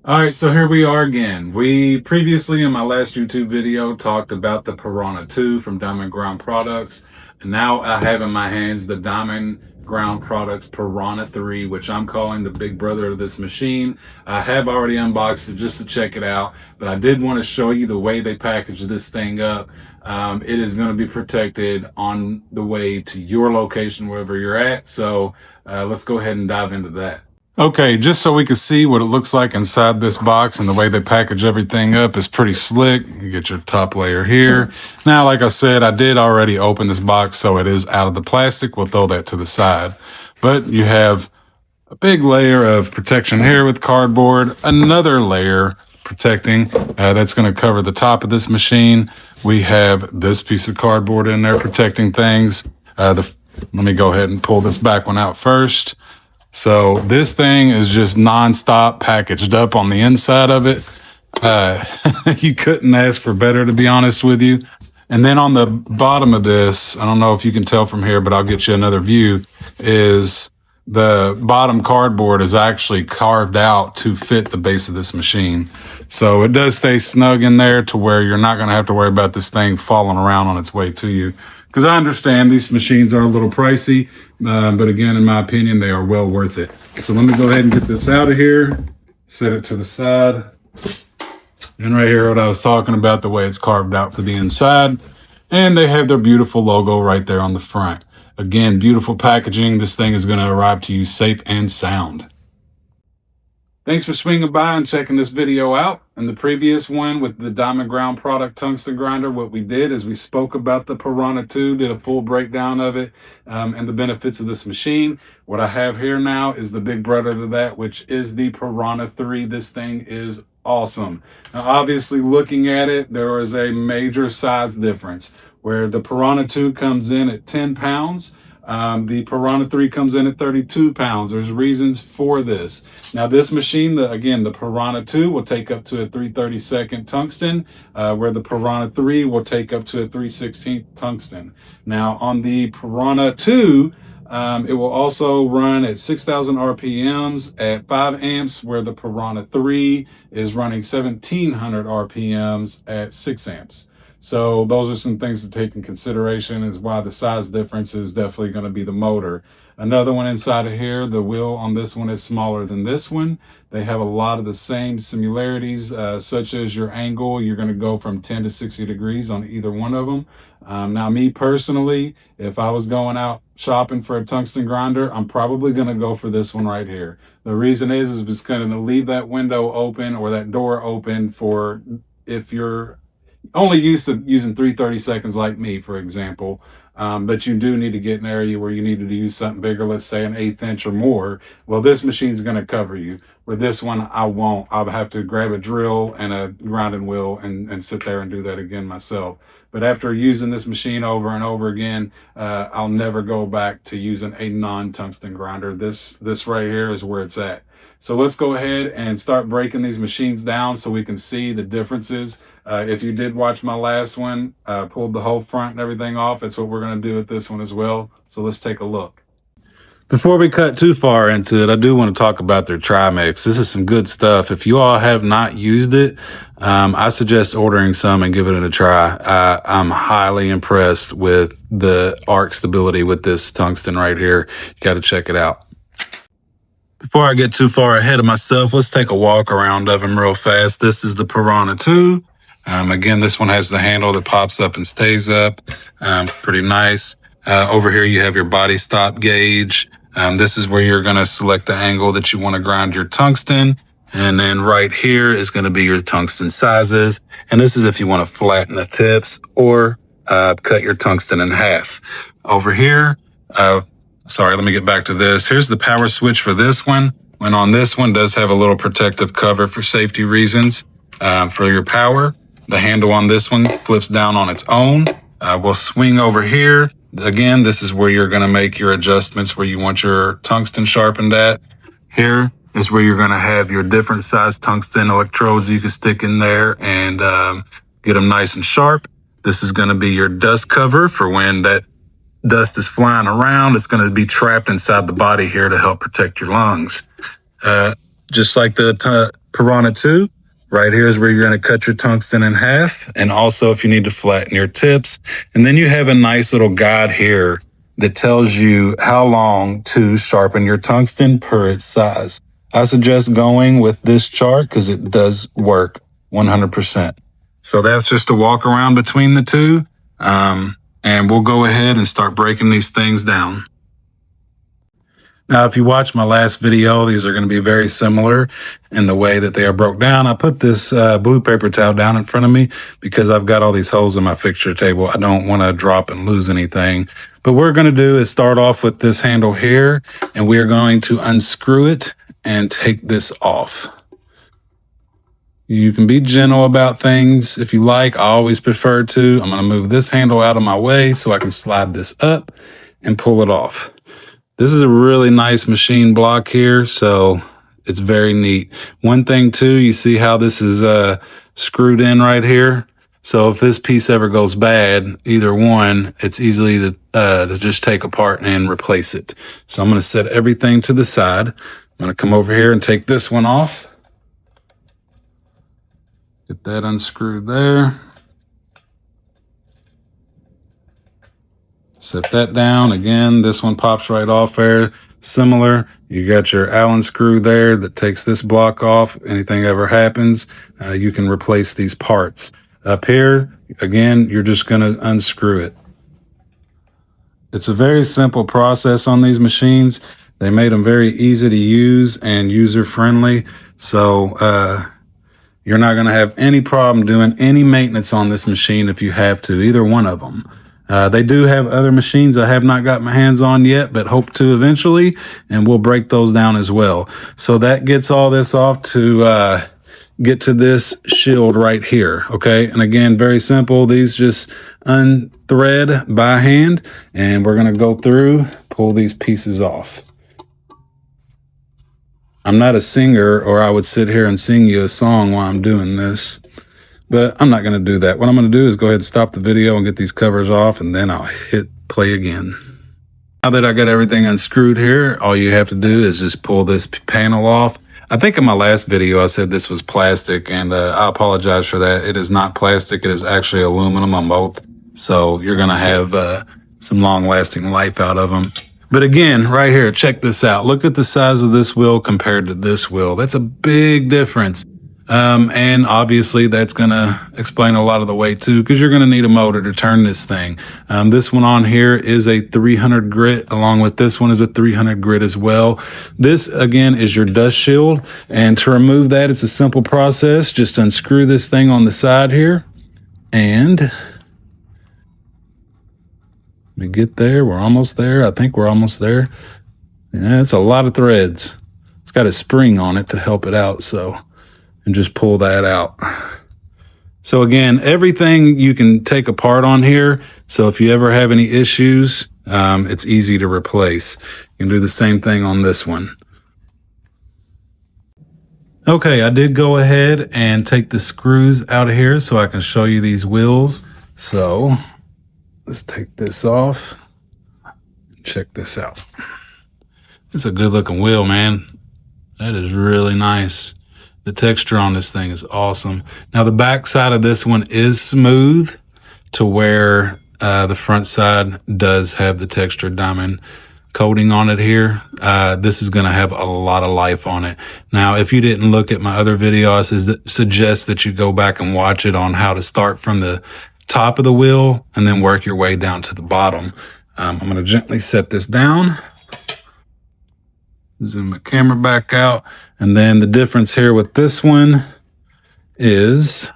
All right, so here we are again. We previously in my last YouTube video talked about the Piranha 2 from Diamond Ground Products. And now I have in my hands the Diamond Ground Products Piranha 3, which I'm calling the big brother of this machine. I have already unboxed it just to check it out, but I did want to show you the way they package this thing up. It is going to be protected on the way to your location, wherever you're at. So let's go ahead and dive into that. Okay, just so we can see what it looks like inside this box and the way they package everything up is pretty slick. You get your top layer here. Now, like I said, I did already open this box, so it is out of the plastic. We'll throw that to the side. But you have a big layer of protection here with cardboard, another layer protecting that's going to cover the top of this machine. We have this piece of cardboard in there protecting things. Let me go ahead and pull this back one out first. So this thing is just nonstop packaged up on the inside of it. You couldn't ask for better, to be honest with you. And then on the bottom of this, I don't know if you can tell from here, but I'll get you another view, is the bottom cardboard is actually carved out to fit the base of this machine. So it does stay snug in there to where you're not going to have to worry about this thing falling around on its way to you. Because I understand these machines are a little pricey, but again, in my opinion, they are well worth it. So let me go ahead and get this out of here, set it to the side. And right here, what I was talking about, the way it's carved out for the inside. And they have their beautiful logo right there on the front. Again, beautiful packaging. This thing is going to arrive to you safe and sound. Thanks for swinging by and checking this video out. In the previous one with the Diamond Ground Product Tungsten Grinder, what we did is we spoke about the Piranha 2, did a full breakdown of it and the benefits of this machine. What I have here now is the big brother to that, which is the Piranha 3. This thing is awesome. Now, obviously, looking at it, there is a major size difference where the Piranha 2 comes in at 10 pounds. The Piranha 3 comes in at 32 pounds. There's reasons for this. Now, this machine, again, the Piranha 2 will take up to a 3/32 tungsten, where the Piranha 3 will take up to a 3/16 tungsten. Now, on the Piranha 2, it will also run at 6,000 RPMs at 5 amps, where the Piranha 3 is running 1,700 RPMs at 6 amps. So those are some things to take in consideration, is why the size difference is definitely going to be the motor. Another one inside of here, the wheel on this one is smaller than this one. They have a lot of the same similarities, such as your angle. You're going to go from 10 to 60 degrees on either one of them. Now, me personally, if I was going out shopping for a tungsten grinder, I'm probably going to go for this one right here. The reason is it's going to leave that window open or that door open for if you're only used to using 3/32 like me, for example, but you do need to get an area where you need to use something bigger, let's say an 1/8 inch or more. Well, this machine's going to cover you. With this one, I won't. I'll have to grab a drill and a grinding wheel and sit there and do that again myself. But after using this machine over and over again, I'll never go back to using a non-tungsten grinder. This right here is where it's at. So let's go ahead and start breaking these machines down so we can see the differences. If you did watch my last one, pulled the whole front and everything off, that's what we're going to do with this one as well. So let's take a look. Before we cut too far into it, I do want to talk about their Trimix. This is some good stuff. If you all have not used it, I suggest ordering some and giving it a try. I'm highly impressed with the arc stability with this tungsten right here. You got to check it out. Before I get too far ahead of myself, let's take a walk around of them real fast. This is the Piranha 2. Again, this one has the handle that pops up and stays up. Pretty nice. Over here, you have your body stop gauge. This is where you're going to select the angle that you want to grind your tungsten. And then right here is going to be your tungsten sizes. And this is if you want to flatten the tips or cut your tungsten in half. Over here, sorry, let me get back to this. Here's the power switch for this one. And on this one does have a little protective cover for safety reasons for your power. The handle on this one flips down on its own. We'll swing over here. Again, this is where you're going to make your adjustments where you want your tungsten sharpened at. Here is where you're going to have your different size tungsten electrodes you can stick in there and get them nice and sharp. This is going to be your dust cover for when that dust is flying around. It's going to be trapped inside the body here to help protect your lungs. Just like the Piranha 2. Right here is where you're going to cut your tungsten in half, and also if you need to flatten your tips. And then you have a nice little guide here that tells you how long to sharpen your tungsten per its size. I suggest going with this chart because it does work 100%. So that's just a walk around between the two. And we'll go ahead and start breaking these things down. Now, if you watch my last video, these are going to be very similar in the way that they are broke down. I put this blue paper towel down in front of me because I've got all these holes in my fixture table. I don't want to drop and lose anything. But what we're going to do is start off with this handle here, and we are going to unscrew it and take this off. You can be gentle about things if you like. I always prefer to. I'm going to move this handle out of my way so I can slide this up and pull it off. This is a really nice machine block here, so it's very neat. One thing too, you see how this is screwed in right here? So if this piece ever goes bad, either one, it's easily to just take apart and replace it. So I'm going to set everything to the side. I'm going to come over here and take this one off. Get that unscrewed there. Set that down. Again, this one pops right off there. Similar, you got your Allen screw there that takes this block off. Anything ever happens, you can replace these parts. Up here, again, you're just going to unscrew it. It's a very simple process on these machines. They made them very easy to use and user-friendly. So you're not going to have any problem doing any maintenance on this machine if you have to, either one of them. They do have other machines I have not got my hands on yet, but hope to eventually, and we'll break those down as well. So that gets all this off to get to this shield right here, okay? And again, very simple. These just unthread by hand, and we're going to go through, pull these pieces off. I'm not a singer, or I would sit here and sing you a song while I'm doing this. But I'm not going to do that. What I'm going to do is go ahead and stop the video and get these covers off, and then I'll hit play again. Now that I got everything unscrewed here, all you have to do is just pull this panel off. I think in my last video I said this was plastic, and I apologize for that. It is not plastic. It is actually aluminum on both. So you're going to have some long-lasting life out of them. But again, right here, check this out. Look at the size of this wheel compared to this wheel. That's a big difference. And obviously that's going to explain a lot of the weight too, because you're going to need a motor to turn this thing. This one on here is a 300 grit, along with this one is a 300 grit as well. This again is your dust shield. And to remove that, it's a simple process. Just unscrew this thing on the side here. And let me get there. We're almost there. I think we're almost there. Yeah, it's a lot of threads. It's got a spring on it to help it out. And just pull that out. So again, everything you can take apart on here. So if you ever have any issues, it's easy to replace. You can do the same thing on this one. Okay, I did go ahead and take the screws out of here so I can show you these wheels. So let's take this off. Check this out. It's a good looking wheel, man. That is really nice. The texture on this thing is awesome. Now the back side of this one is smooth to where the front side does have the textured diamond coating on it here. This is going to have a lot of life on it. Now, if you didn't look at my other video, I suggest that you go back and watch it on how to start from the top of the wheel and then work your way down to the bottom. I'm going to gently set this down. Zoom the camera back out. And then the difference here with this one is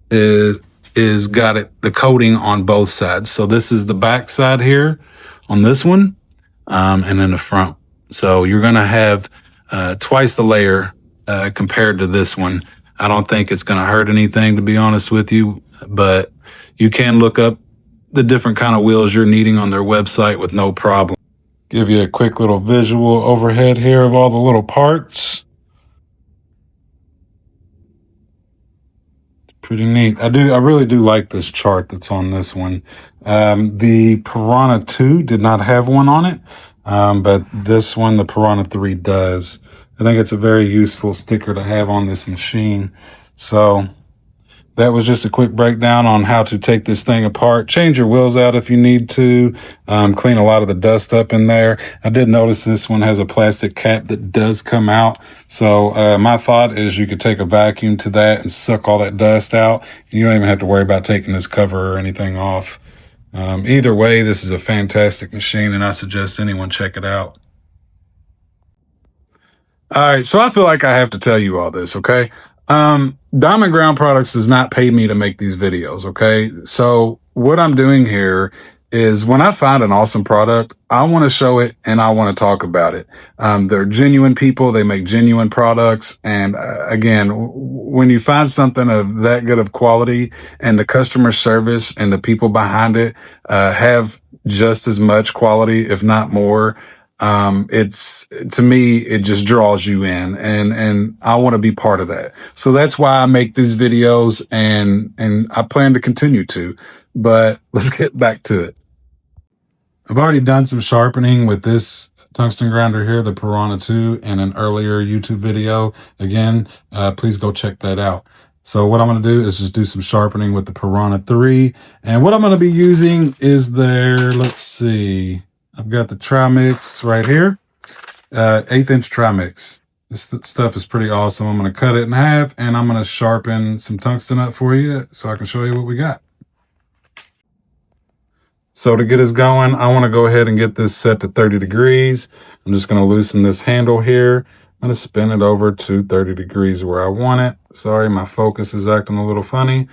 got the coating on both sides. So this is the back side here on this one, and then the front. So you're going to have twice the layer compared to this one. I don't think it's going to hurt anything, to be honest with you, but you can look up the different kind of wheels you're needing on their website with no problem. Give you a quick little visual overhead here of all the little parts. Pretty neat. I really do like this chart that's on this one. The Piranha 2 did not have one on it, but this one, the Piranha 3 does. I think it's a very useful sticker to have on this machine. So that was just a quick breakdown on how to take this thing apart. Change your wheels out if you need to. Clean a lot of the dust up in there. I did notice this one has a plastic cap that does come out. So my thought is you could take a vacuum to that and suck all that dust out. You don't even have to worry about taking this cover or anything off. Either way, this is a fantastic machine, and I suggest anyone check it out. All right, so I feel like I have to tell you all this, okay? Diamond Ground Products does not pay me to make these videos, okay? So what I'm doing here is when I find an awesome product, I want to show it and I want to talk about it. They're genuine people. They make genuine products. And again, when you find something of that good of quality and the customer service and the people behind it have just as much quality, if not more, it's, to me, it just draws you in, and I want to be part of that. So that's why I make these videos, and I plan to continue to. But let's get back to it. I've already done some sharpening with this tungsten grinder here, the Piranha 2, in an earlier YouTube video. Again, please go check that out. So what I'm going to do is just do some sharpening with the Piranha 3. And what I'm going to be using is let's see, I've got the Trimix right here, 1/8 inch Trimix. This stuff is pretty awesome. I'm going to cut it in half, and I'm going to sharpen some tungsten up for you so I can show you what we got. So to get us going, I want to go ahead and get this set to 30 degrees. I'm just going to loosen this handle here. I'm going to spin it over to 30 degrees where I want it. Sorry, my focus is acting a little funny.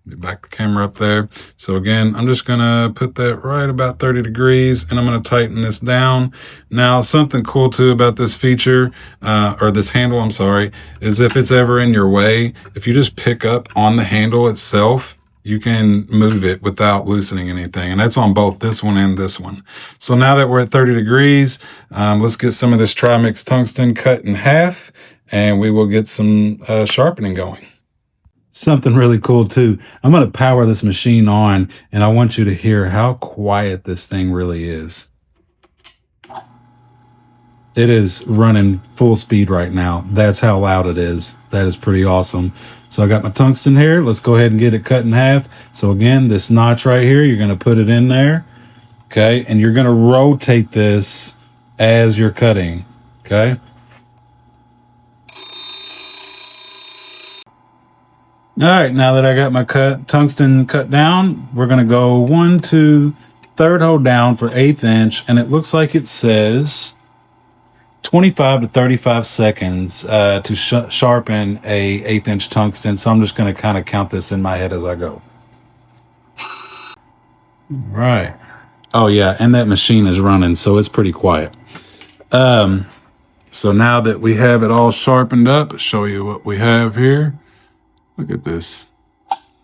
Let me back the camera up there. So again, I'm just going to put that right about 30 degrees, and I'm going to tighten this down. Now, something cool too about this feature, or this handle, I'm sorry, is if it's ever in your way, if you just pick up on the handle itself, you can move it without loosening anything. And that's on both this one and this one. So now that we're at 30 degrees, let's get some of this Trimix tungsten cut in half, and we will get some sharpening going. Something really cool too. I'm going to power this machine on, and I want you to hear how quiet this thing really is. It is running full speed right now. That's how loud it is. That is pretty awesome. So I got my tungsten here. Let's go ahead and get it cut in half. So again, this notch right here, you're going to put it in there. Okay. And you're going to rotate this as you're cutting. Okay. All right. Now that I got my tungsten cut down, we're going to go 1, 2, 3rd hole down for 1/8 inch. And it looks like it says 25 to 35 seconds to sharpen a 1/8 inch tungsten. So I'm just going to kind of count this in my head as I go. Right. Oh yeah, and that machine is running, so it's pretty quiet. So now that we have it all sharpened up, I'll show you what we have here. Look at this.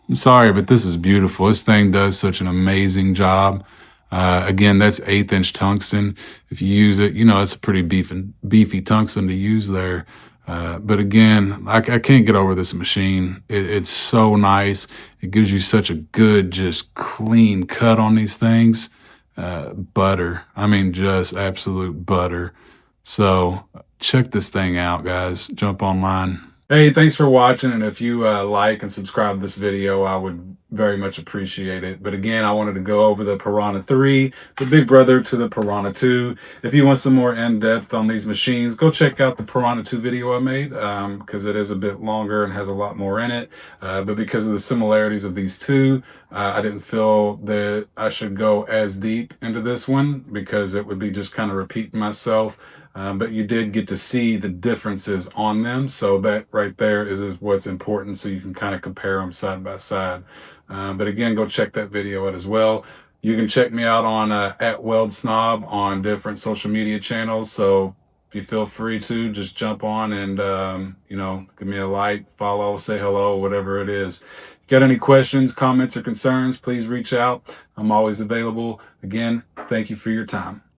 I'm sorry, but this is beautiful. This thing does such an amazing job. Again, that's 1/8 inch tungsten. If you use it, you know, it's a pretty beefy tungsten to use there. But again, I can't get over this machine. It's so nice. It gives you such a good, just clean cut on these things. Butter. I mean, just absolute butter. So check this thing out, guys. Jump online. Hey, thanks for watching, and if you like and subscribe to this video, I would very much appreciate it. But again, I wanted to go over the Piranha 3, the big brother to the Piranha 2. If you want some more in-depth on these machines, go check out the Piranha 2 video I made, because it is a bit longer and has a lot more in it. But because of the similarities of these two, I didn't feel that I should go as deep into this one, because it would be just kind of repeating myself. But you did get to see the differences on them. So that right there is what's important. So you can kind of compare them side by side. But again, go check that video out as well. You can check me out on @WeldSnob on different social media channels. So if you feel free to, just jump on and, you know, give me a like, follow, say hello, whatever it is. If you got any questions, comments, or concerns, please reach out. I'm always available. Again, thank you for your time.